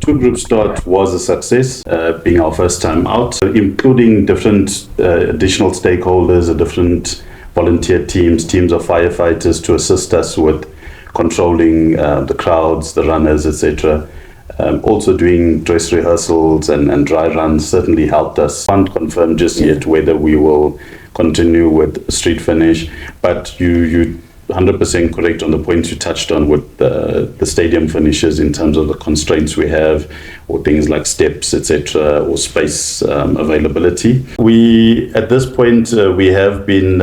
two-group start was a success, being our first time out, including different additional stakeholders, different volunteer teams of firefighters to assist us with controlling the crowds, the runners, etc. Also doing dress rehearsals and dry runs certainly helped us. Can't confirm just yet whether we will continue with street finish, but you 100% correct on the points you touched on with the stadium finishes in terms of the constraints we have, or things like steps, etc., or space availability. We, at this point, we have been,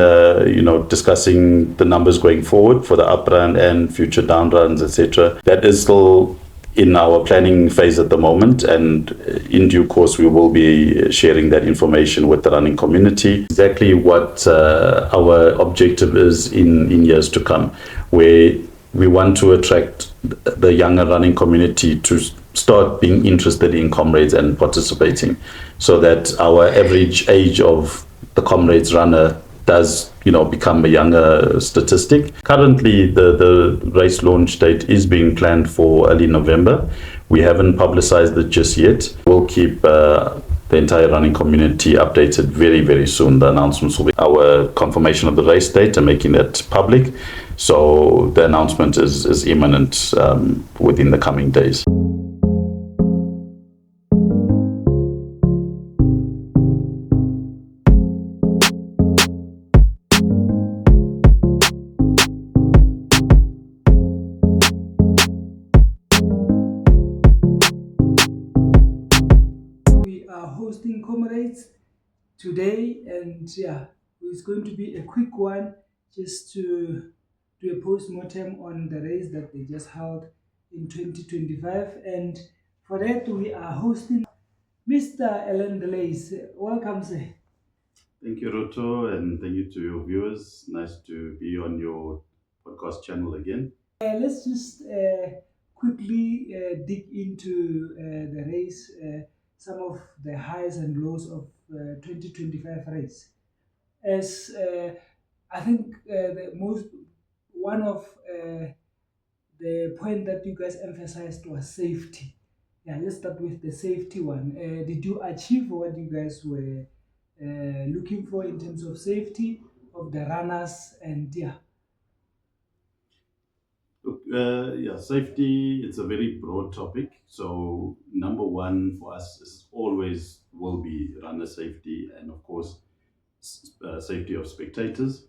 discussing the numbers going forward for the up run and future down runs, etc. That is still in our planning phase at the moment, and in due course we will be sharing that information with the running community. Exactly what our objective is in years to come, where we want to attract the younger running community to start being interested in Comrades and participating, so that our average age of the Comrades runner does become a younger statistic. Currently, the race launch date is being planned for early November. We haven't publicized it just yet. We'll keep the entire running community updated very, very soon. The announcements will be our confirmation of the race date and making that public. So the announcement is imminent within the coming days. Hosting Comrades today, and it's going to be a quick one just to do a post-mortem on the race that they just held in 2025. And for that we are hosting Mr. Alain Dalais. Welcome, sir. Thank you, Roto, and thank you to your viewers. Nice to be on your podcast channel again. Let's just quickly dig into the race, some of the highs and lows of 2025 race. As I think one of the point that you guys emphasized was safety. Let's start with the safety one. Did you achieve what you guys were looking for in terms of safety of the runners? And Look, safety, it's a very broad topic. So number one for us is always will be runner safety, and of course safety of spectators.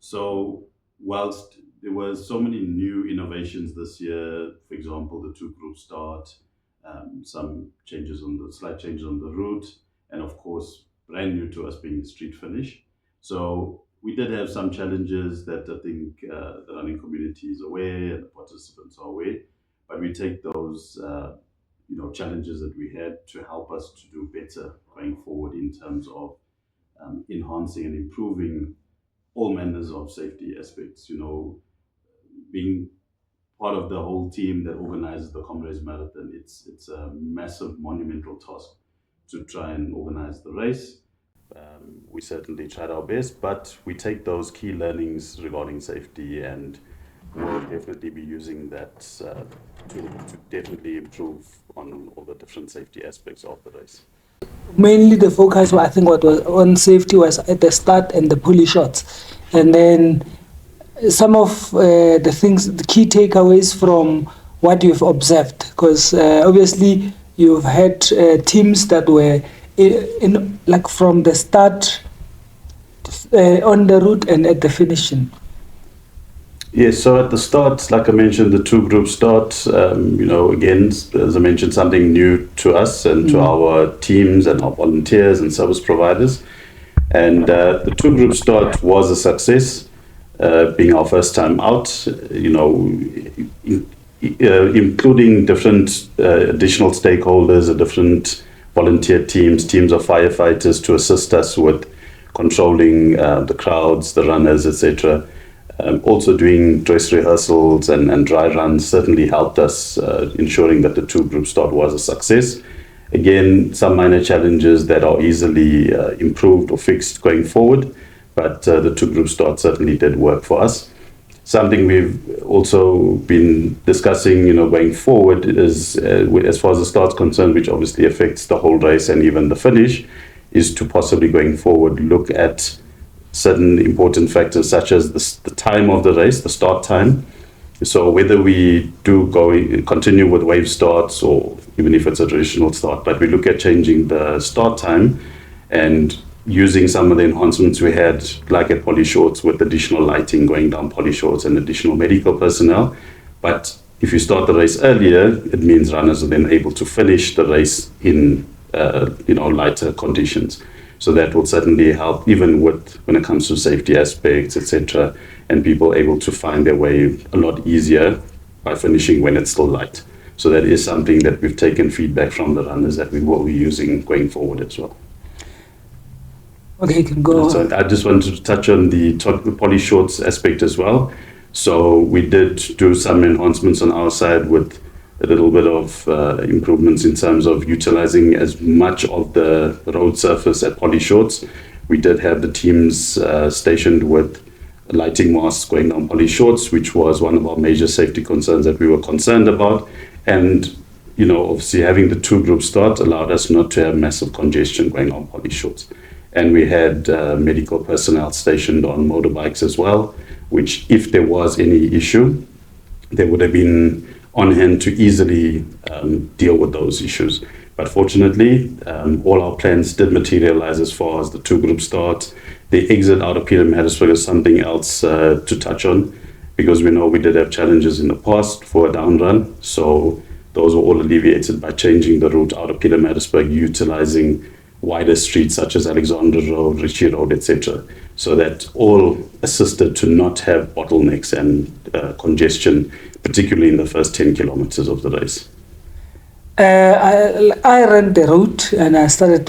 So whilst there were so many new innovations this year, for example, the two-group start, some slight changes on the route, and of course brand new to us being the street finish. So we did have some challenges that I think the running community is aware, the participants are aware, but we take those challenges that we had to help us to do better going forward in terms of enhancing and improving all manners of safety aspects. Being part of the whole team that organizes the Comrades Marathon, it's a massive monumental task to try and organize the race. We certainly tried our best, but we take those key learnings regarding safety, and we'll definitely be using that to definitely improve on all the different safety aspects of the race. Mainly the focus, I think, what was on safety was at the start and the pulley shots, and then some of the key takeaways from what you've observed, because obviously you've had teams that were in from the start on the route and at the finishing. Yes, so at the start, like I mentioned, the two-group start, again, as I mentioned, something new to us and to our teams and our volunteers and service providers. And the two-group start was a success, being our first time out, including different additional stakeholders, different volunteer teams of firefighters to assist us with controlling the crowds, the runners, etc. Also doing dress rehearsals and dry runs certainly helped us ensuring that the two-group start was a success. Again, some minor challenges that are easily improved or fixed going forward, but the two-group start certainly did work for us. something we've also been discussing, going forward is, as far as the start's concerned, which obviously affects the whole race and even the finish, is to possibly going forward look at certain important factors such as the time of the race, the start time. So whether we do continue with wave starts or even if it's a traditional start, but we look at changing the start time and using some of the enhancements we had, like at Poly Shorts, with additional lighting going down Poly Shorts and additional medical personnel. But if you start the race earlier, it means runners are then able to finish the race in lighter conditions. So that will certainly help, even when it comes to safety aspects, etc., and people able to find their way a lot easier by finishing when it's still light. So that is something that we've taken feedback from the runners that we will be using going forward as well. Okay, you can go. So I just wanted to touch on the Poly Shorts aspect as well. So we did do some enhancements on our side with a little bit of improvements in terms of utilizing as much of the road surface at Poly Shorts. We did have the teams stationed with lighting masks going down Poly Shorts, which was one of our major safety concerns that we were concerned about. And obviously having the two group start allowed us not to have massive congestion going on Poly Shorts. And we had medical personnel stationed on motorbikes as well, which if there was any issue, they would have been on hand to easily deal with those issues. But fortunately, all our plans did materialize as far as the two group start. The exit out of Pietermaritzburg is something else to touch on, because we know we did have challenges in the past for a down run. So those were all alleviated by changing the route out of Pietermaritzburg, utilizing wider streets such as Alexander Road, Ritchie Road, etc. So that all assisted to not have bottlenecks and congestion, particularly in the first 10 kilometers of the race. I ran the route and I started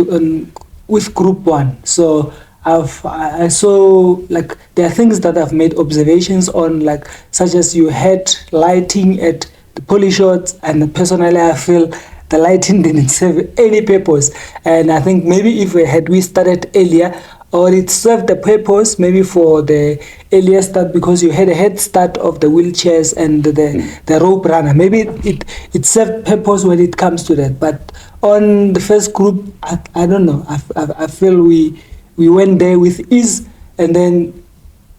with Group 1. So I saw there are things that I've made observations on, such as you had lighting at the Poly Shorts, and personally I feel the lighting didn't serve any purpose. And I think maybe if we started earlier, or it served the purpose maybe for the earlier start, because you had a head start of the wheelchairs and the rope runner. Maybe it served purpose when it comes to that. But on the first group, I don't know. I feel we went there with ease, and then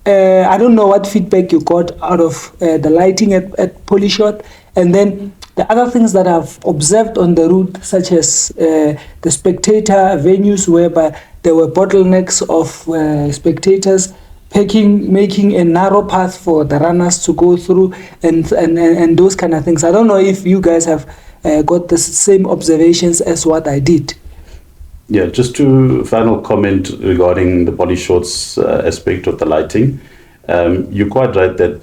I don't know what feedback you got out of the lighting at Poly Short. And then the other things that I've observed on the route, such as the spectator venues, whereby there were bottlenecks of spectators making a narrow path for the runners to go through, and those kind of things. I don't know if you guys have got the same observations as what I did. Yeah, just to final comment regarding the Poly Shorts aspect of the lighting. You're quite right that,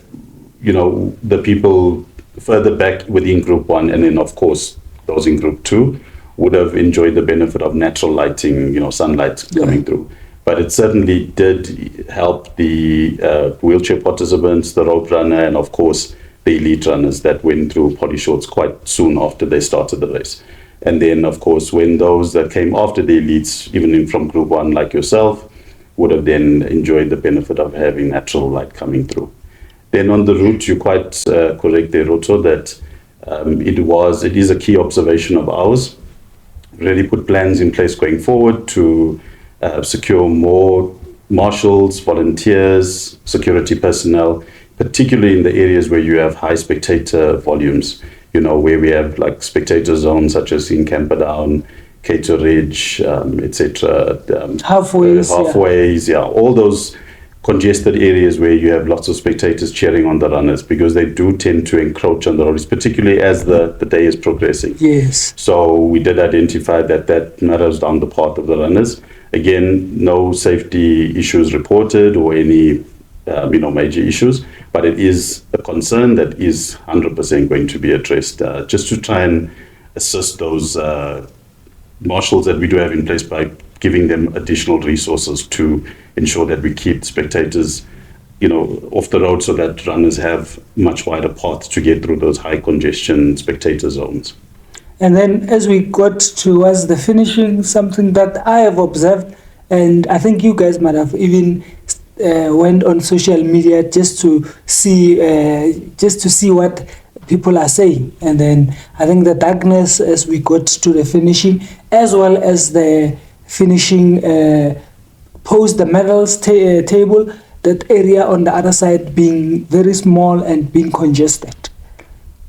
the people further back within Group 1, and then of course those in Group 2 would have enjoyed the benefit of natural lighting, sunlight coming through. But it certainly did help the wheelchair participants, the rope runner, and of course the elite runners that went through Poly Shorts quite soon after they started the race. And then of course when those that came after the elites, even from Group 1 like yourself, would have then enjoyed the benefit of having natural light coming through. Then on the route, you're quite correct there, Roto, that it is a key observation of ours. Really put plans in place going forward to secure more marshals, volunteers, security personnel, particularly in the areas where you have high spectator volumes, where we have spectator zones such as in Camperdown, Cato Ridge, etc. Halfways, all those congested areas where you have lots of spectators cheering on the runners, because they do tend to encroach on the roads, particularly as the day is progressing. Yes. So we did identify that narrows down the path of the runners. Again, no safety issues reported or any major issues, but it is a concern that is 100% going to be addressed, just to try and assist those marshals that we do have in place by giving them additional resources to ensure that we keep spectators, off the road, so that runners have much wider paths to get through those high congestion spectator zones. And then as we got towards the finishing, something that I have observed, and I think you guys might have even went on social media just to see what people are saying. And then I think the darkness as we got to the finishing, as well as the finishing post the medals table, that area on the other side being very small and being congested.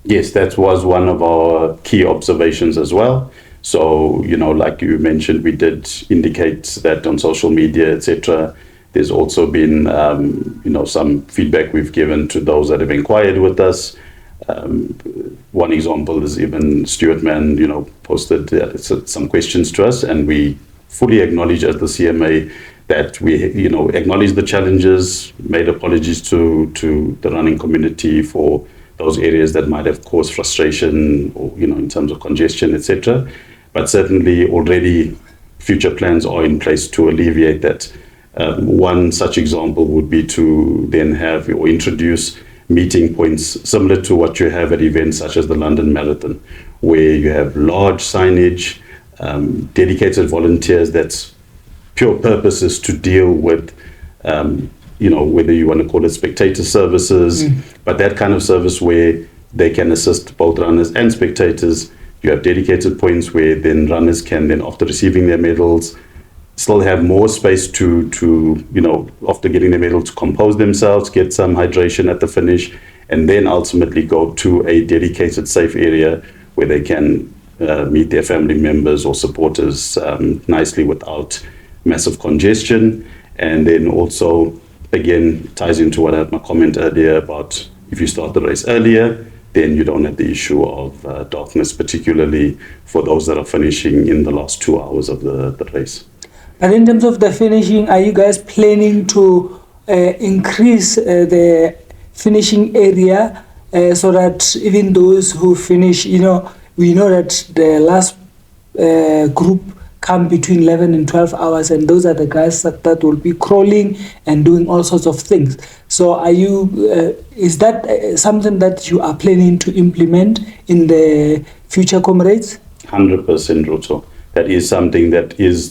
Yes, that was one of our key observations as well. So, like you mentioned, we did indicate that on social media, etc. There's also been, some feedback we've given to those that have inquired with us. One example is even Stuart Mann, posted some questions to us, and we fully acknowledge as the CMA that we, acknowledge the challenges, made apologies to the running community for those areas that might have caused frustration or, in terms of congestion, etc. But certainly already future plans are in place to alleviate that. One such example would be to then have or introduce meeting points similar to what you have at events such as the London Marathon, where you have large signage, dedicated volunteers that's pure purpose is to deal with whether you want to call it spectator services, but that kind of service where they can assist both runners and spectators. You have dedicated points where then runners can then, after receiving their medals, still have more space to after getting their medal, to compose themselves, get some hydration at the finish, and then ultimately go to a dedicated safe area where they can meet their family members or supporters nicely without massive congestion. And then also, again, ties into what I had my comment earlier about if you start the race earlier, then you don't have the issue of darkness, particularly for those that are finishing in the last 2 hours of the race. And in terms of the finishing, are you guys planning to increase the finishing area so that even those who finish, we know that the last group come between 11 and 12 hours, and those are the guys that will be crawling and doing all sorts of things. So is that something that you are planning to implement in the future Comrades? 100%, Ruto. That is something that is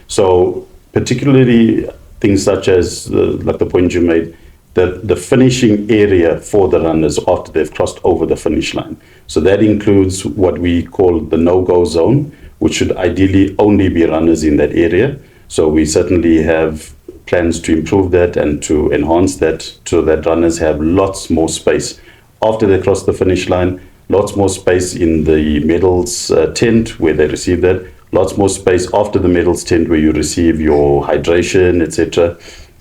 so particularly things such as like the point you made, the finishing area for the runners after they've crossed over the finish line. So that includes what we call the no-go zone, which should ideally only be runners in that area. So we certainly have plans to improve that and to enhance that so that runners have lots more space after they cross the finish line, lots more space in the medals tent where they receive that, lots more space after the medals tent where you receive your hydration, etc.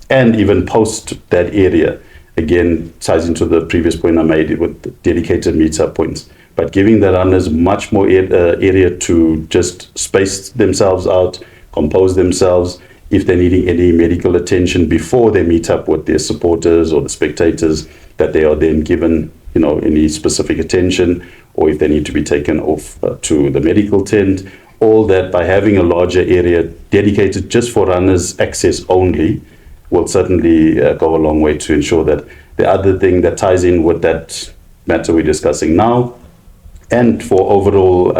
And even post that area, again, ties into the previous point I made with dedicated meetup points. But giving the runners much more area to just space themselves out, compose themselves. If they're needing any medical attention before they meet up with their supporters or the spectators, that they are then given, any specific attention, or if they need to be taken off to the medical tent. All that by having a larger area dedicated just for runners access only will certainly go a long way to ensure that the other thing that ties in with that matter we're discussing now, and for overall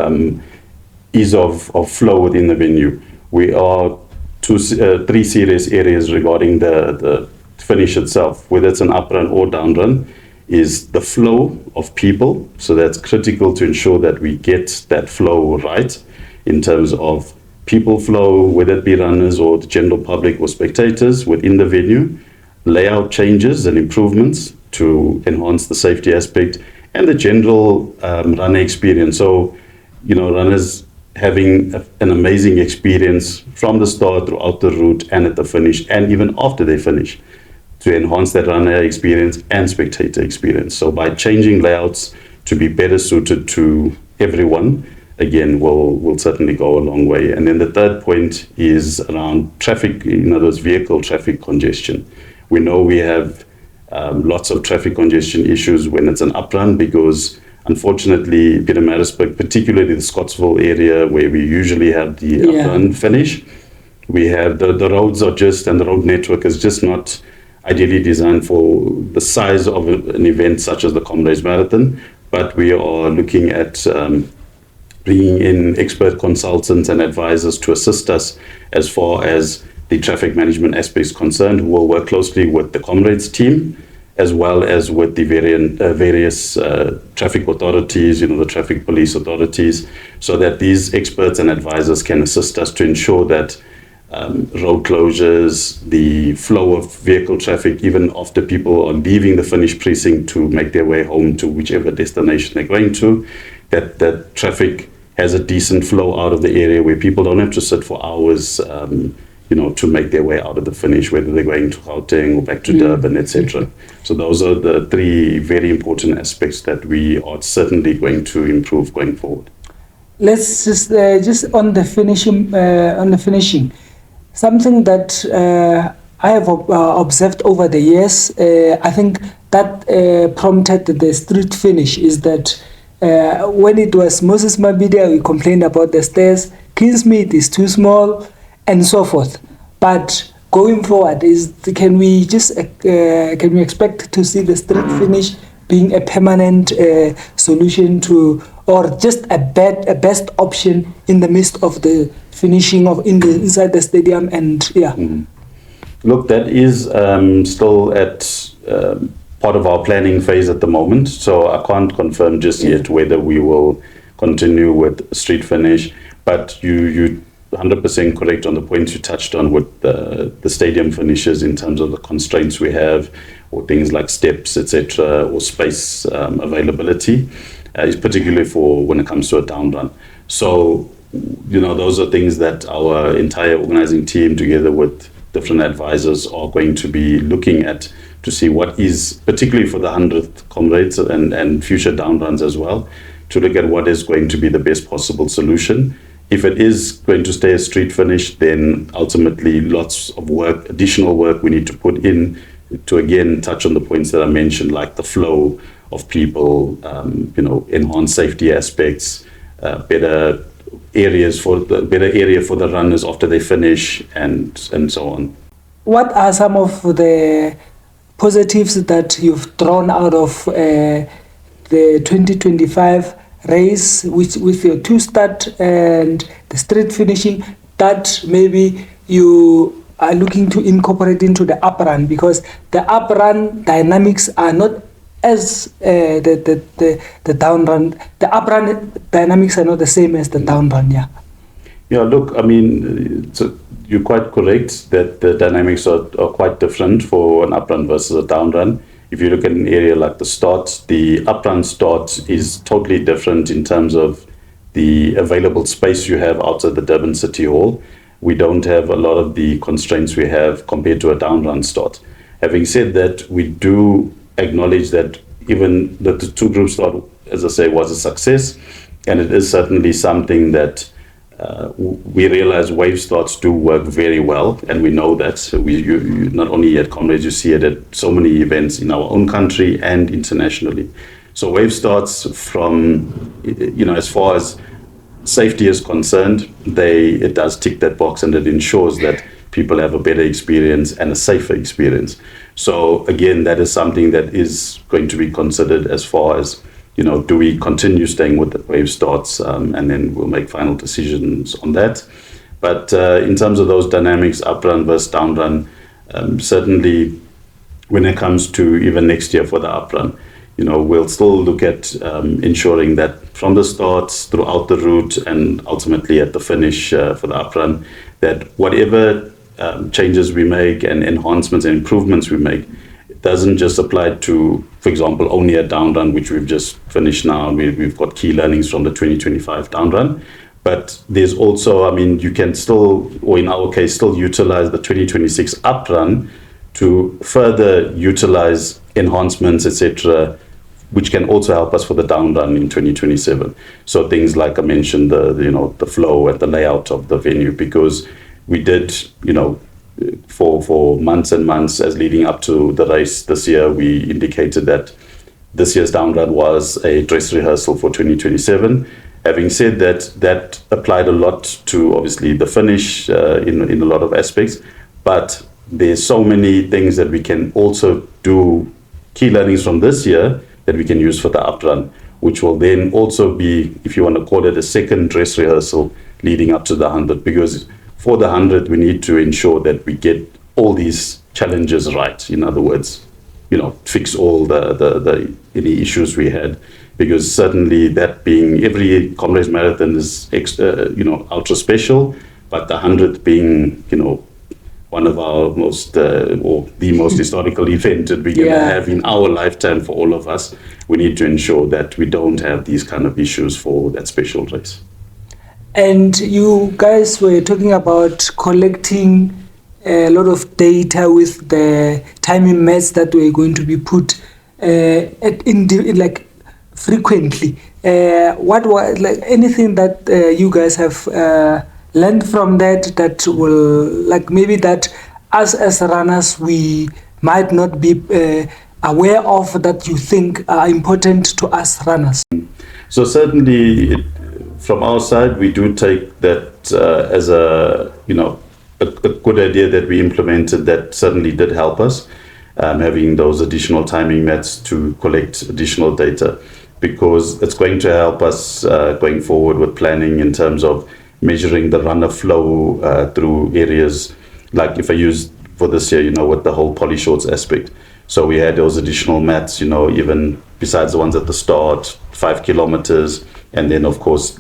ease of flow within the venue, we are three serious areas regarding the finish itself, whether it's an up run or down run, is the flow of people. So that's critical to ensure that we get that flow right in terms of people flow, whether it be runners or the general public or spectators within the venue, layout changes and improvements to enhance the safety aspect, and the general runner experience. So, runners having an amazing experience from the start, throughout the route, and at the finish, and even after they finish, to enhance that runner experience and spectator experience. So by changing layouts to be better suited to everyone, again, will certainly go a long way. And then the third point is around traffic, in other words, vehicle traffic congestion. We know we have lots of traffic congestion issues when it's an uprun, because unfortunately, Pietermaritzburg, particularly the Scottsville area where we usually have the uprun finish, we have the roads are just, and the road network is just not ideally designed for the size of an event such as the Comrades Marathon. But we are looking at bringing in expert consultants and advisors to assist us as far as the the traffic management aspects concerned, we'll work closely with the Comrades team, as well as with the various traffic authorities, the traffic police authorities, so that these experts and advisors can assist us to ensure that road closures, the flow of vehicle traffic, even after people are leaving the finished precinct to make their way home to whichever destination they're going to, that traffic has a decent flow out of the area where people don't have to sit for hours to make their way out of the finish, whether they're going to Gauteng or back to Durban, etc. So those are the three very important aspects that we are certainly going to improve going forward. Let's just on the finishing, something that I have observed over the years. I think that prompted the street finish is that when it was Moses Mabhida, we complained about the stairs. Kingsmead is too small, and so forth. But going forward, can we expect to see the street finish being a permanent solution to, or just a best option in the midst of the finishing of inside the stadium? And Look, that is still at part of our planning phase at the moment. So I can't confirm just yet whether we will continue with street finish. But you 100% correct on the points you touched on with the stadium finishes in terms of the constraints we have, or things like steps, etc., or space availability, particularly for when it comes to a down run. So, those are things that our entire organizing team, together with different advisors, are going to be looking at to see what is, particularly for the 100th Comrades and future down runs as well, to look at what is going to be the best possible solution. If it is going to stay a street finish, then ultimately lots of work, additional work we need to put in to again touch on the points that I mentioned, like the flow of people, enhanced safety aspects, better area for the runners after they finish, and so on. What are some of the positives that you've drawn out of the 2025 race with your two-start and the street finishing that maybe you are looking to incorporate into the up run, because the up run dynamics are not as the down run. The up run dynamics are not the same as the down run. Look, you're quite correct that the dynamics are quite different for an up run versus a down run. If you look at an area like the start, the up run start is totally different in terms of the available space you have outside the Durban City Hall. We don't have a lot of the constraints we have compared to a down run start. Having said that, we do acknowledge that even the two group start, as I say, was a success, and it is certainly something that we realize wave starts do work very well, and we know that. You not only at Comrades, you see it at so many events in our own country and internationally. So wave starts, from as far as safety is concerned, it does tick that box, and it ensures that people have a better experience and a safer experience. So again, that is something that is going to be considered as far as, do we continue staying with the wave starts, and then we'll make final decisions on that. But in terms of those dynamics, up run versus down run, certainly when it comes to even next year for the up run, we'll still look at ensuring that from the starts throughout the route and ultimately at the finish for the up run, that whatever changes we make and enhancements and improvements we make, doesn't just apply to, for example, only a down run, which we've just finished now. We've got key learnings from the 2025 down run. But there's also, you can still, or in our case, still utilize the 2026 up run to further utilize enhancements, etc., which can also help us for the down run in 2027. So things like I mentioned, the flow and the layout of the venue, because we did, for months and months as leading up to the race this year, we indicated that this year's down run was a dress rehearsal for 2027. Having said that, that applied a lot to obviously the finish in a lot of aspects, but there's so many things that we can also do, key learnings from this year that we can use for the up run, which will then also be, if you want to call it, a second dress rehearsal leading up to the 100, because for the 100, we need to ensure that we get all these challenges right. In other words, fix all the any issues we had, because certainly that being every Comrades marathon is ultra special, but the 100th being one of our most or the most historical event that we're going to have in our lifetime for all of us. We need to ensure that we don't have these kind of issues for that special race. And you guys were talking about collecting a lot of data with the timing mats that were going to be put frequently. What was anything that you guys have learned from that will maybe that us as runners we might not be aware of, that you think are important to us runners? So certainly from our side, we do take that as a good idea that we implemented. That certainly did help us, having those additional timing mats to collect additional data, because it's going to help us going forward with planning in terms of measuring the runner flow through areas. Like if I use for this year, with the whole poly shorts aspect. So we had those additional mats, even besides the ones at the start, 5 kilometers. And then, of course,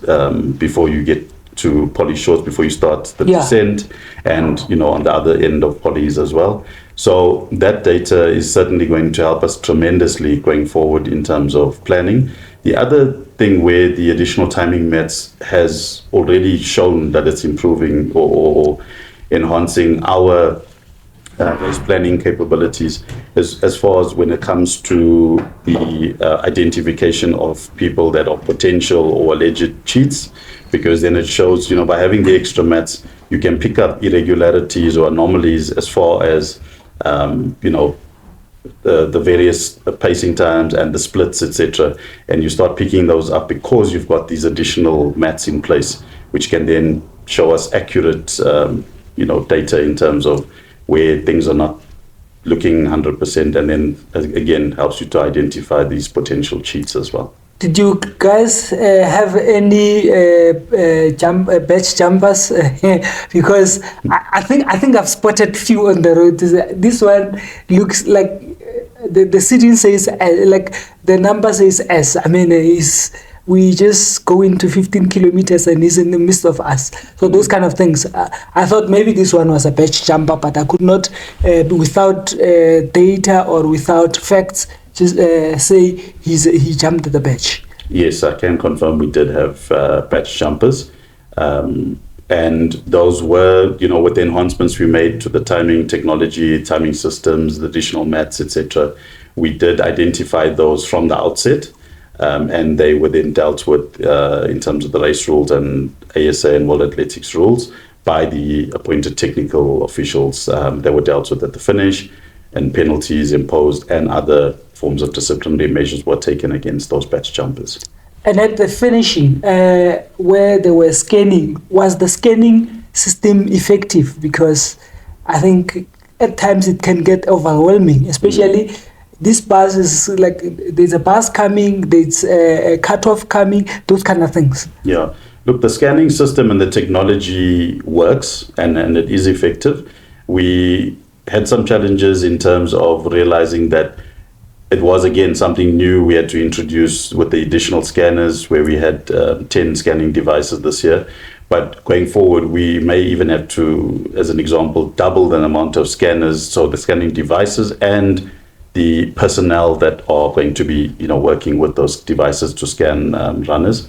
before you get to poly shorts, before you start the descent, and, on the other end of polys as well. So that data is certainly going to help us tremendously going forward in terms of planning. The other thing where the additional timing mats has already shown that it's improving or enhancing our race planning capabilities as far as when it comes to the identification of people that are potential or alleged cheats, because then it shows, by having the extra mats, you can pick up irregularities or anomalies as far as, the various pacing times and the splits, etc. And you start picking those up because you've got these additional mats in place, which can then show us accurate, data in terms of where things are not looking 100%, and then again helps you to identify these potential cheats as well. Did you guys have any batch jumpers? Because I think I've spotted few on the road. This one looks like the sitting says the number says S. I mean, we just go into 15 kilometers and he's in the midst of us. So those kind of things. I thought maybe this one was a batch jumper, but I could not, without data or without facts, just say he jumped the batch. Yes, I can confirm we did have batch jumpers. And those were, with the enhancements we made to the timing technology, timing systems, the additional mats, etc. We did identify those from the outset. And they were then dealt with in terms of the race rules and ASA and World Athletics rules by the appointed technical officials. They were dealt with at the finish, and penalties imposed and other forms of disciplinary measures were taken against those batch jumpers. And at the finishing, where they were scanning, was the scanning system effective? Because I think at times it can get overwhelming, especially this bus is there's a bus coming, there's a cutoff coming, those kind of things. Yeah. Look, the scanning system and the technology works and it is effective. We had some challenges in terms of realizing that it was, again, something new we had to introduce with the additional scanners, where we had 10 scanning devices this year. But going forward, we may even have to, as an example, double the amount of scanners, so the scanning devices and the personnel that are going to be, working with those devices to scan runners.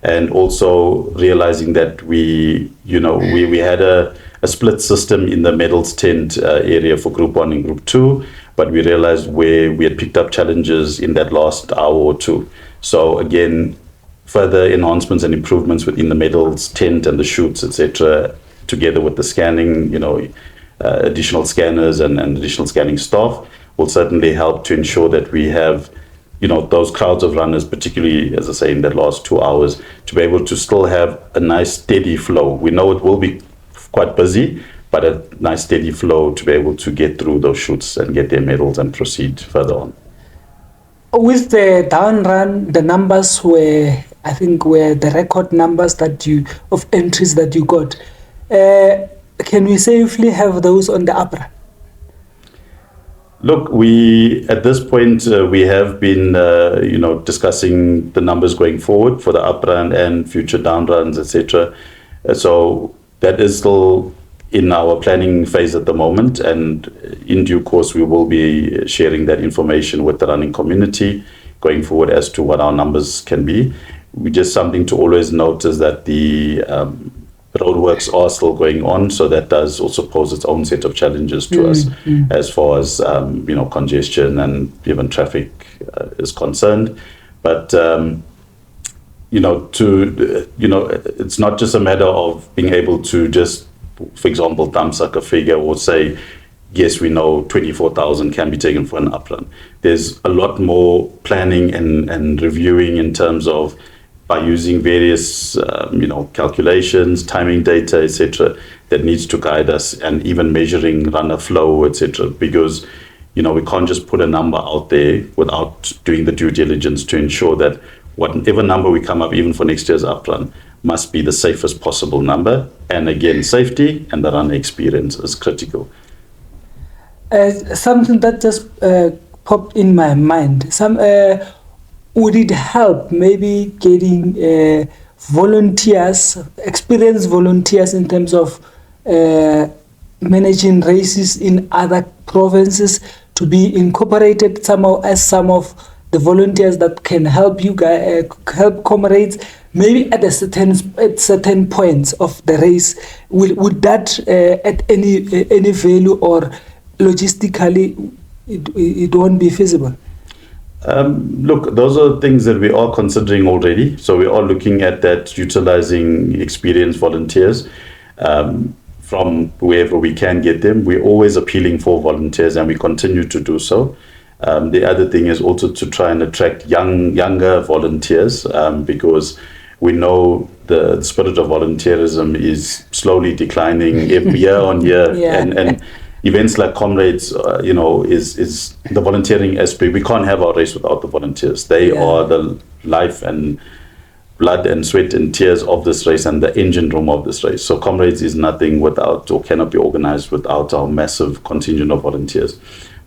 And also realizing that we had a split system in the medals tent area for Group 1 and Group 2, but we realized where we had picked up challenges in that last hour or two. So again, further enhancements and improvements within the medals tent and the chutes, etc., together with the scanning, additional scanners and additional scanning staff, will certainly help to ensure that we have, those crowds of runners, particularly, as I say, in that last 2 hours, to be able to still have a nice steady flow. We know it will be quite busy, but a nice steady flow to be able to get through those chutes and get their medals and proceed further on. With the down run, the numbers were the record numbers of entries that you got. can we safely have those on the upper? Look, at this point, we have been, discussing the numbers going forward for the up run and future down runs, etc. So that is still in our planning phase at the moment, and in due course, we will be sharing that information with the running community going forward as to what our numbers can be. Just something to always note is that the roadworks are still going on, so that does also pose its own set of challenges to us as far as congestion and even traffic is concerned. But it's not just a matter of being able to just, for example, thumbsuck a figure or say, yes, we know 24,000 can be taken for an uprun. There's a lot more planning and reviewing in terms of by using various calculations, timing data, etc., that needs to guide us, and even measuring runner flow, etc., because we can't just put a number out there without doing the due diligence to ensure that whatever number we come up, even for next year's uprun, must be the safest possible number. And again, safety and the runner experience is critical. Something that just popped in my mind. Would it help maybe getting volunteers, experienced volunteers in terms of managing races in other provinces to be incorporated somehow as some of the volunteers that can help you guys, help Comrades, maybe at certain points of the race? Would that add any value, or logistically it won't be feasible? Look, those are things that we are considering already. So we are looking at that, utilizing experienced volunteers from wherever we can get them. We're always appealing for volunteers, and we continue to do so. The other thing is also to try and attract younger volunteers, because we know the spirit of volunteerism is slowly declining every year on year. Yeah. And events like Comrades, is the volunteering aspect. We can't have our race without the volunteers. They are the life and blood and sweat and tears of this race and the engine room of this race. So Comrades is nothing without, or cannot be organized without, our massive contingent of volunteers.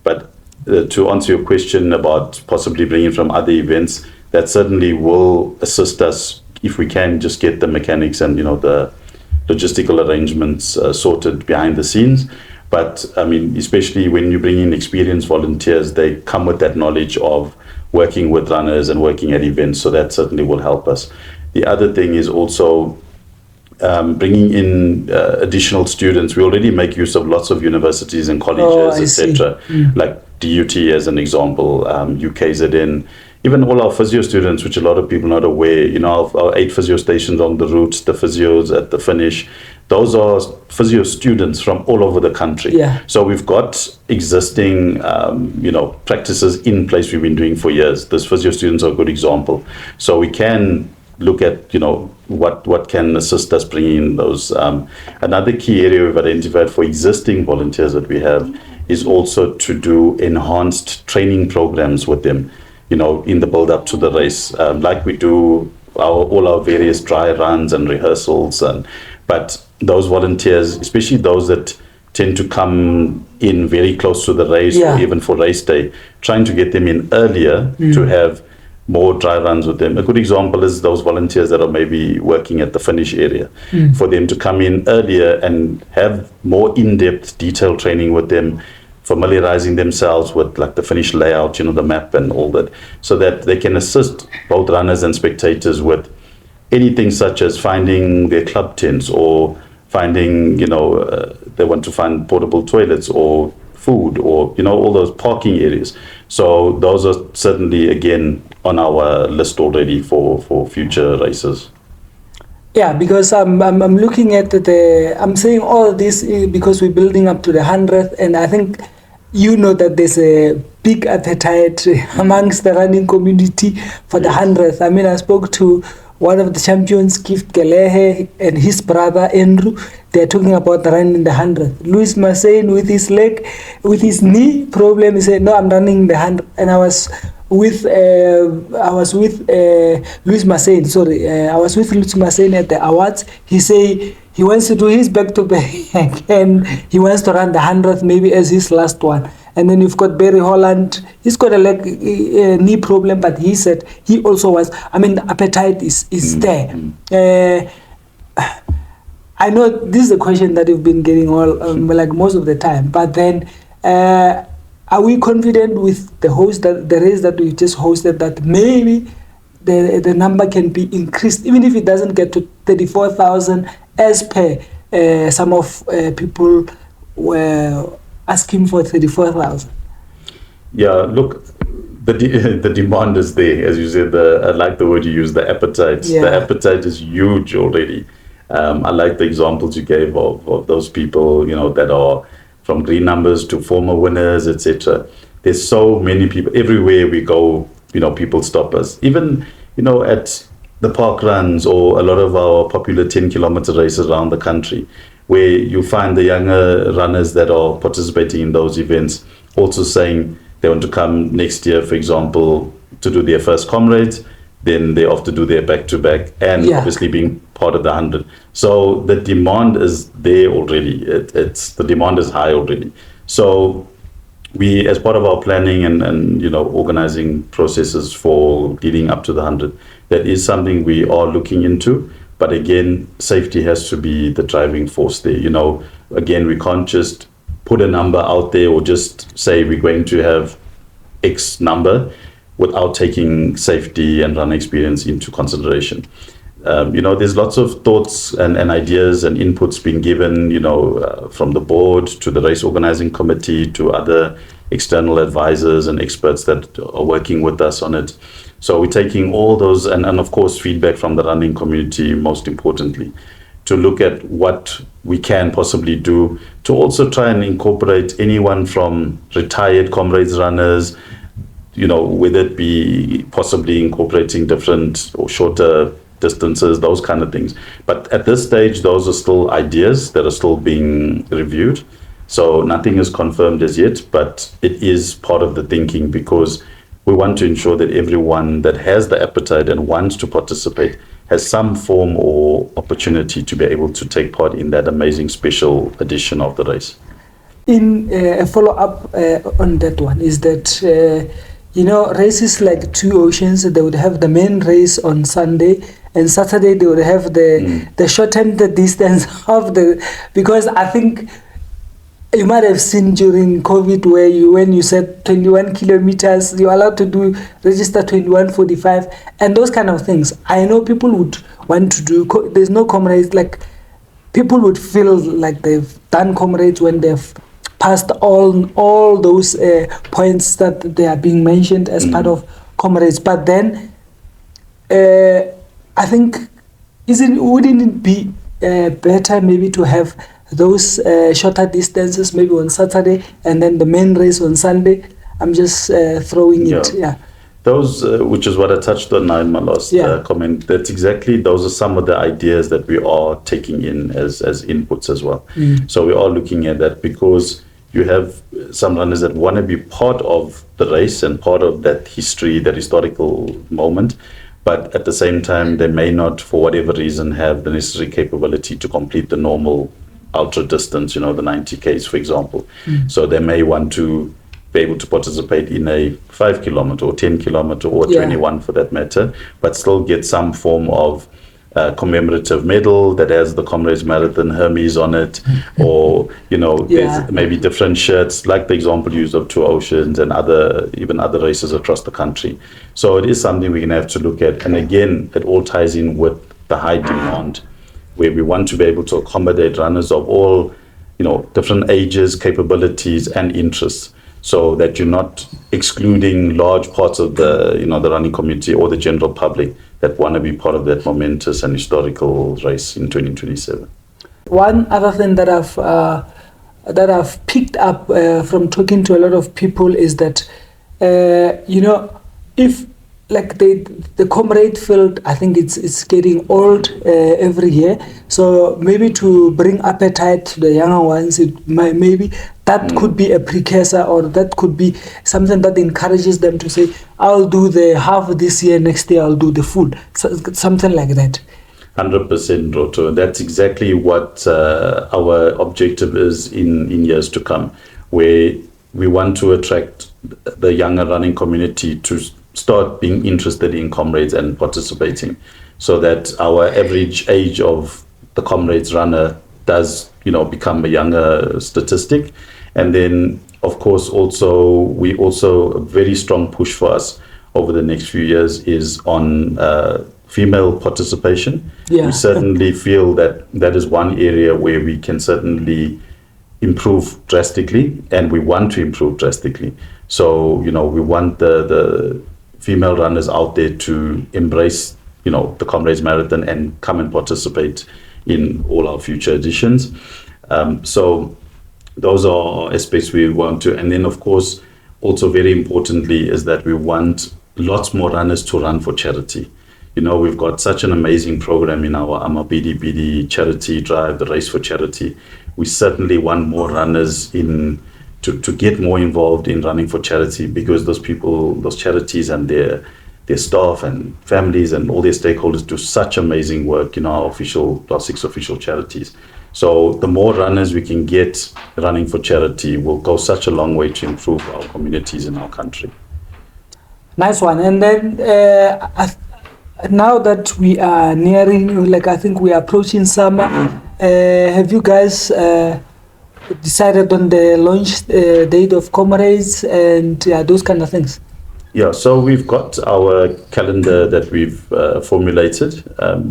But to answer your question about possibly bringing from other events, that certainly will assist us if we can just get the mechanics and the logistical arrangements sorted behind the scenes. But I mean, especially when you bring in experienced volunteers, they come with that knowledge of working with runners and working at events, so that certainly will help us. The other thing is also bringing in additional students. We already make use of lots of universities and colleges, etc., like DUT as an example, UKZN, even all our physio students, which a lot of people are not aware. Our 8 physio stations on the route, the physios at the finish, those are physio students from all over the country. Yeah. So we've got existing, practices in place we've been doing for years. Those physio students are a good example. So we can look at, what can assist us bringing in those. Another key area we've identified for existing volunteers that we have is also to do enhanced training programs with them, in the build up to the race, like we do all our various dry runs and rehearsals. But those volunteers, especially those that tend to come in very close to the race, or even for race day, trying to get them in earlier to have more dry runs with them. A good example is those volunteers that are maybe working at the finish area, for them to come in earlier and have more in-depth detailed training with them, familiarizing themselves with like the finish layout, the map and all that, so that they can assist both runners and spectators with anything such as finding their club tents, or finding, they want to find portable toilets or food, or, all those parking areas. So those are certainly, again, on our list already for future races. Yeah, because I'm looking at I'm saying all this because we're building up to the 100th, and I think that there's a big appetite amongst the running community for the 100th. I mean, I spoke to one of the champions, Gift Galehe, and his brother Andrew. They're talking about running the 100th. Louis Massain with his knee problem, he said, no, I'm running the 100th. And I was with I was with Louis Massene. Sorry, I was with Louis Massene at the awards. He say he wants to do his back-to-back and he wants to run the 100th maybe as his last one. And then you've got Barry Holland. He's got a knee problem, but he said he also wants. I mean, the appetite is there. I know this is a question that you've been getting all like most of the time, but then. Are we confident with the race that we just hosted that maybe the number can be increased, even if it doesn't get to 34,000 as per some of people were asking for 34,000? Yeah, look, the demand is there, as you said. I like the word you use, the appetite. Yeah. The appetite is huge already. I like the examples you gave of those people, that are from green numbers to former winners, etc. There's so many people everywhere we go. People stop us. Even at the park runs or a lot of our popular 10-kilometer races around the country, where you find the younger runners that are participating in those events also saying they want to come next year, for example, to do their first Comrades. Then they have to do their back-to-back, and obviously being part of the 100. So the demand is there already. The demand is high already. So we, as part of our planning and organizing processes for leading up to the 100, that is something we are looking into. But again, safety has to be the driving force there. Again, we can't just put a number out there or just say we're going to have X number without taking safety and run experience into consideration. There's lots of thoughts and ideas and inputs being given, from the board to the race organizing committee to other external advisors and experts that are working with us on it. So we're taking all those and of course feedback from the running community, most importantly, to look at what we can possibly do to also try and incorporate anyone from retired Comrades runners, whether it be possibly incorporating different or shorter distances, those kind of things. But at this stage, those are still ideas that are still being reviewed. So nothing is confirmed as yet, but it is part of the thinking because we want to ensure that everyone that has the appetite and wants to participate has some form or opportunity to be able to take part in that amazing special edition of the race. In a follow-up on that one is that races like Two Oceans, they would have the main race on Sunday, and Saturday they would have the shortened distance of because I think you might have seen during COVID where when you said 21 kilometers, you're allowed to register 21:45 and those kind of things. I know people would want to do, there's no Comrades, like people would feel like they've done Comrades when they've passed all those points that they are being mentioned as part of Comrades. But then I think wouldn't it be better maybe to have those shorter distances maybe on Saturday and then the main race on Sunday? I'm just throwing it. Yeah. Those, which is what I touched on in my last comment, those are some of the ideas that we are taking in as inputs as well. So we are looking at that because you have some runners that want to be part of the race and part of that history, that historical moment, but at the same time, they may not, for whatever reason, have the necessary capability to complete the normal ultra distance, the 90 Ks, for example. So they may want to be able to participate in a 5 kilometer or 10 kilometer or 21 for that matter, but still get some form of commemorative medal that has the Comrades Marathon Hermes on it, or there's maybe different shirts, like the example used of Two Oceans and even other races across the country. So it is something we're going to have to look at, and again, it all ties in with the high demand, where we want to be able to accommodate runners of all different ages, capabilities, and interests, so that you're not excluding large parts of the the running community or the general public that want to be part of that momentous and historical race in 2027. One other thing that I've picked up from talking to a lot of people is that if like the comrade field, I think it's getting old every year. So maybe to bring appetite to the younger ones, it might, maybe that could be a precursor, or that could be something that encourages them to say, I'll do the half this year, next year I'll do the full. So, something like that. 100%, Roto. That's exactly what our objective is in years to come, where we want to attract the younger running community to start being interested in Comrades and participating, so that our average age of the Comrades runner does, become a younger statistic. And then, of course, a very strong push for us over the next few years is on female participation. Yeah. We certainly feel that is one area where we can certainly improve drastically, and we want to improve drastically. So, we want the female runners out there to embrace, the Comrades Marathon and come and participate in all our future editions. So those are aspects we want to. And then, of course, also very importantly is that we want lots more runners to run for charity. We've got such an amazing program in our BD charity drive, the Race for Charity. We certainly want more runners to get more involved in running for charity, because those people, those charities and their staff and families and all their stakeholders do such amazing work in our 6 official charities. So the more runners we can get running for charity will go such a long way to improve our communities in our country. Nice one. And then now that we are nearing, I think we are approaching summer, have you guys decided on the launch date of Comrades and those kind of things? Yeah, so we've got our calendar that we've formulated.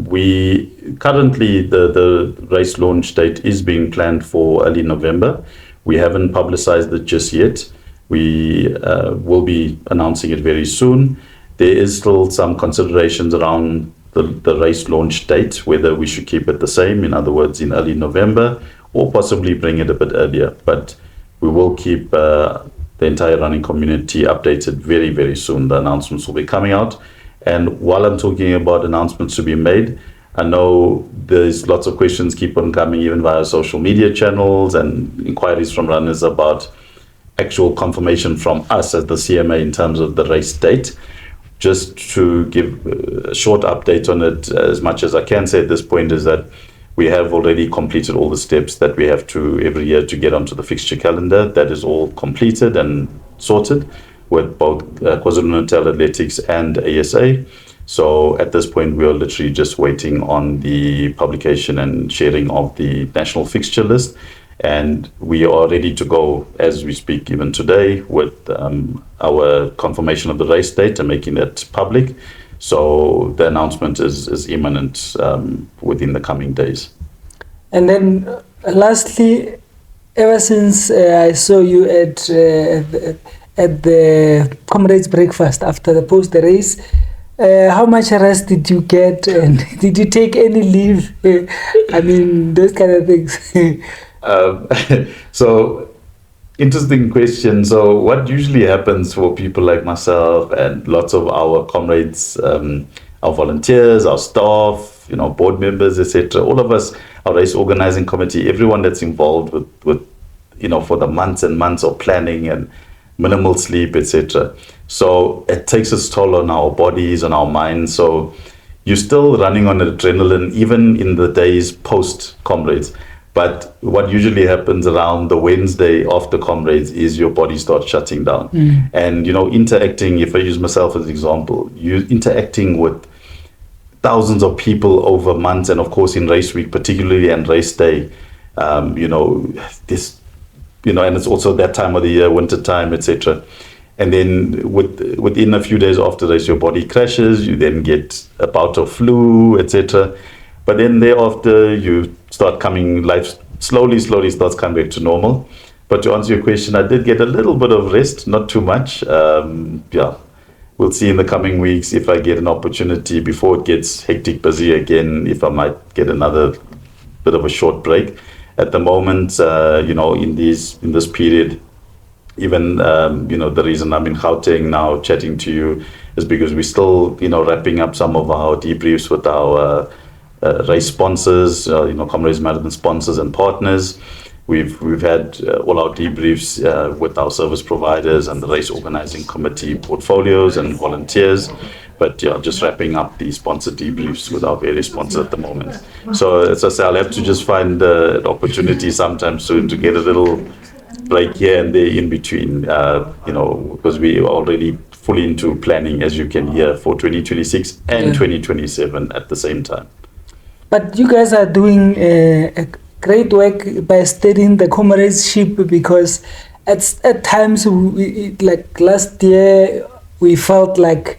We currently, the race launch date is being planned for early November. We haven't publicized it just yet. We will be announcing it very soon. There is still some considerations around the race launch date, whether we should keep it the same, in other words, in early November, or possibly bring it a bit earlier. But we will keep the entire running community updated very, very soon. The announcements will be coming out. And while I'm talking about announcements to be made, I know there's lots of questions keep on coming, even via social media channels, and inquiries from runners about actual confirmation from us as the CMA in terms of the race date. Just to give a short update on it, as much as I can say at this point, is that we have already completed all the steps that we have to every year to get onto the fixture calendar. That is all completed and sorted with both KwaZulu-Natal Athletics and ASA. So at this point, we are literally just waiting on the publication and sharing of the national fixture list. And we are ready to go as we speak, even today, with our confirmation of the race date and making that public. So the announcement is imminent within the coming days. And then lastly, ever since I saw you at the Comrades breakfast after the post-race, how much rest did you get, and did you take any leave? I mean, those kind of things. So, interesting question. So what usually happens for people like myself and lots of our comrades, our volunteers, our staff, board members, etc., all of us, our race organizing committee, everyone that's involved with for the months and months of planning and minimal sleep, etc. So it takes its toll on our bodies, on our minds. So you're still running on adrenaline, even in the days post Comrades. But what usually happens around the Wednesday after Comrades is your body starts shutting down. And, interacting, if I use myself as an example, you interacting with thousands of people over months, and of course in race week, particularly, and race day, and it's also that time of the year, winter time, etc. And then within a few days after race, your body crashes, you then get a bout of flu, etc. But then thereafter, you start coming, life slowly starts coming back to normal. But to answer your question, I did get a little bit of rest, not too much. We'll see in the coming weeks if I get an opportunity before it gets hectic, busy again, if I might get another bit of a short break. At the moment, in this period, even, the reason I'm in Gauteng now chatting to you is because we're still, wrapping up some of our debriefs with our race sponsors, Comrades Marathon sponsors and partners. We've had all our debriefs with our service providers and the race organizing committee portfolios and volunteers. But just wrapping up the sponsor debriefs with our various sponsors at the moment. So as I say, I'll have to just find an opportunity sometime soon to get a little break here and there in between, because we are already fully into planning, as you can hear, for 2026 and 2027 at the same time. But you guys are doing a great work by steadying the Comrades ship, because at times, like last year, we felt like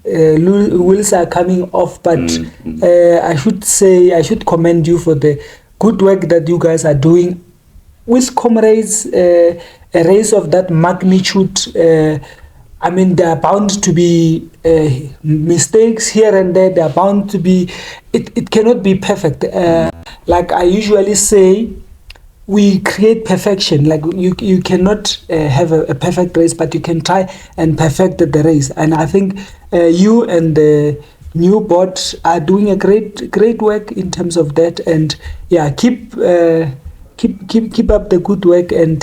wheels are coming off. But I should commend you for the good work that you guys are doing with Comrades. A race of that magnitude, there are bound to be mistakes here and there. There are bound to be, it cannot be perfect. Like I usually say, we create perfection. Like you cannot have a perfect race, but you can try and perfect the race. And I think you and the new board are doing a great work in terms of that. And keep up the good work. And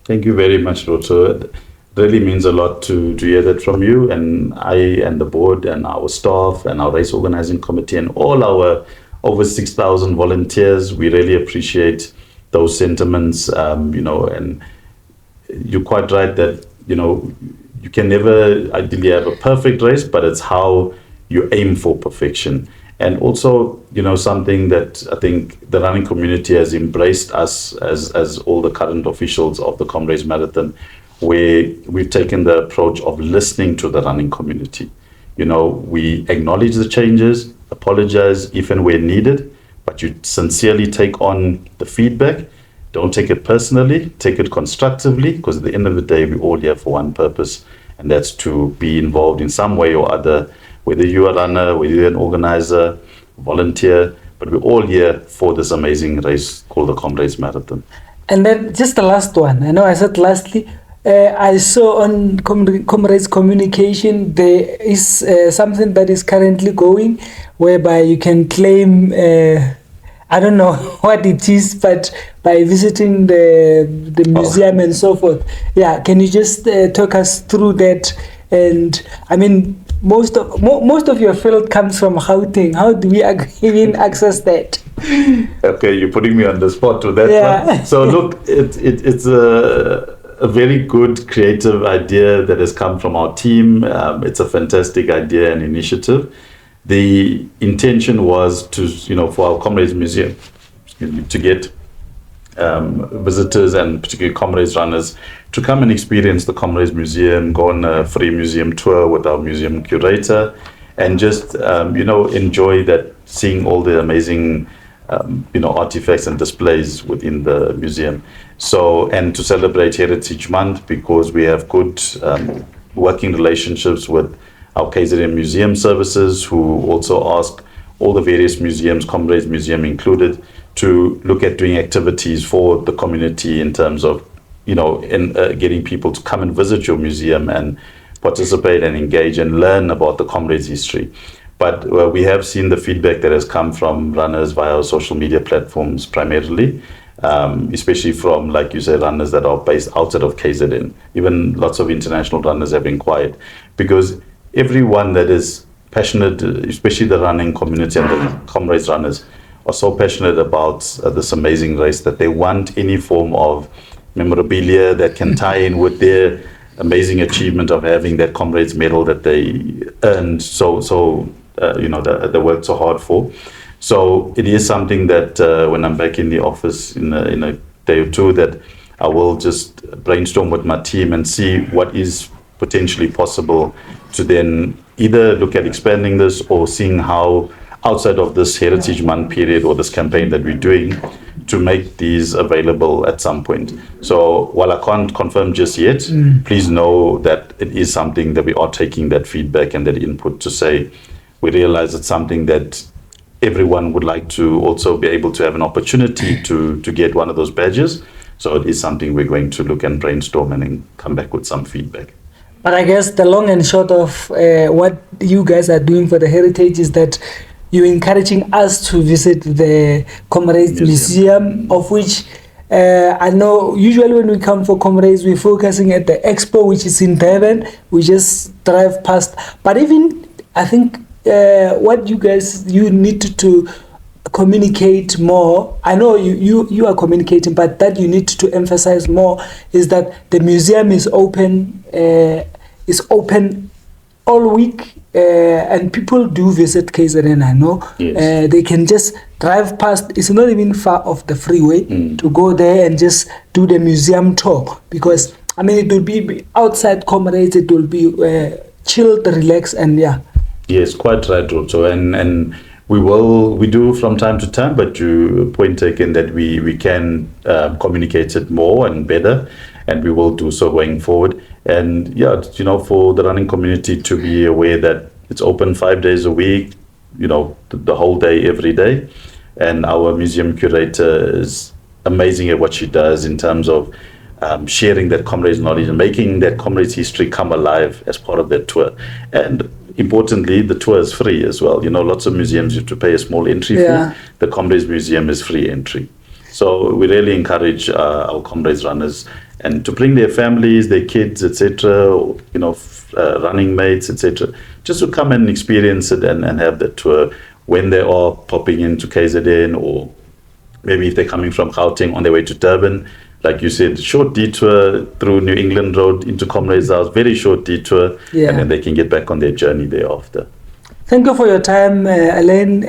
thank you very much, Roto. It really means a lot to hear that from you. And I and the board and our staff and our race organizing committee and all our over 6,000 volunteers, we really appreciate those sentiments, and you're quite right that, you can never ideally have a perfect race, but it's how you aim for perfection. And also, something that I think the running community has embraced us as all the current officials of the Comrades Marathon, where we've taken the approach of listening to the running community. We acknowledge the changes, apologize if and where needed, but you sincerely take on the feedback. Don't take it personally, take it constructively, because at the end of the day, we're all here for one purpose, and that's to be involved in some way or other, whether you're a runner, whether you're an organizer, volunteer, but we're all here for this amazing race called the Comrades Marathon. And then just the last one. I know I said lastly, I saw on Comrades Communication there is something that is currently going, whereby you can claim, I don't know what it is, but by visiting the museum and so forth. Can you just talk us through that? And most of your field comes from Gauteng. How do we even access that? Okay, you're putting me on the spot with that one. So look, it's a very good creative idea that has come from our team. It's a fantastic idea and initiative. The intention was to, for our Comrades Museum, to get visitors and particularly Comrades runners to come and experience the Comrades Museum, go on a free museum tour with our museum curator, and just, enjoy that, seeing all the amazing, artifacts and displays within the museum. So, and to celebrate Heritage Month, because we have good working relationships with our KZN Museum Services, who also ask all the various museums, Comrades Museum included, to look at doing activities for the community in terms of, getting people to come and visit your museum and participate and engage and learn about the Comrades history. But we have seen the feedback that has come from runners via our social media platforms primarily, especially from, like you say, runners that are based outside of KZN. Even lots of international runners have inquired, because everyone that is passionate, especially the running community and the Comrades runners, are so passionate about this amazing race that they want any form of memorabilia that can tie in with their amazing achievement of having that Comrades medal that they earned they worked so hard for. So it is something that when I'm back in the office in a day or two, that I will just brainstorm with my team and see what is potentially possible to then either look at expanding this or seeing how outside of this Heritage Month period or this campaign that we're doing, to make these available at some point. So while I can't confirm just yet, please know that it is something that we are taking that feedback and that input to say, we realize it's something that everyone would like to also be able to have an opportunity to get one of those badges. So it is something we're going to look and brainstorm and then come back with some feedback. But I guess the long and short of what you guys are doing for the heritage is that you're encouraging us to visit the Comrades Museum, of which I know usually when we come for Comrades, we're focusing at the expo, which is in Durban. We just drive past. But even, I think, what you need to communicate more. I know you are communicating, but that you need to emphasize more is that the museum is open all week, and people do visit KZN. I know. Yes. They can just drive past. It's not even far off the freeway to go there and just do the museum tour, because I mean it will be outside Comrades. It will be chilled, relaxed, and yeah. Yes, quite right, Roto. And we do from time to time, but you point taken that we can communicate it more and better, and we will do so going forward. And yeah, for the running community to be aware that it's open 5 days a week, the whole day, every day. And our museum curator is amazing at what she does in terms of sharing that Comrades knowledge and making that Comrades history come alive as part of that tour. And importantly, the tour is free as well. Lots of museums you have to pay a small entry fee. The Comrades Museum is free entry. So we really encourage our Comrades runners and to bring their families, their kids, etc., running mates, etc., just to come and experience it and have that tour when they are popping into KZN, or maybe if they're coming from Gauteng on their way to Durban. Like you said, short detour through New England Road into Comrades House, very short detour, and then they can get back on their journey thereafter. Thank you for your time, Alain.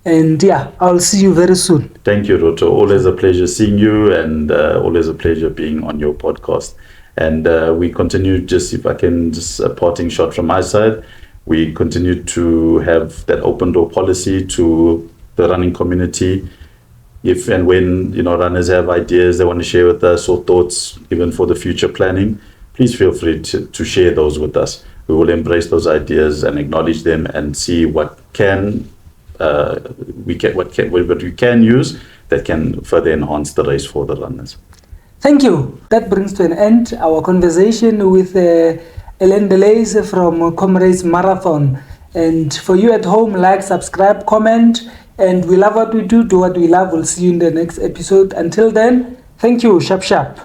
And yeah, I'll see you very soon. Thank you, Roto. Always a pleasure seeing you, and always a pleasure being on your podcast. And we continue, just if I can, just a parting shot from my side, we continue to have that open door policy to the running community. If and when runners have ideas they want to share with us, or thoughts even for the future planning, please feel free to share those with us. We will embrace those ideas and acknowledge them and see what we can use that can further enhance the race for the runners. Thank you. That brings to an end our conversation with Alain Dalais from Comrades Marathon. And for you at home, like, subscribe, comment, and we love what we do what we love. We'll see you in the next episode. Until then, thank you. Sharp, sharp.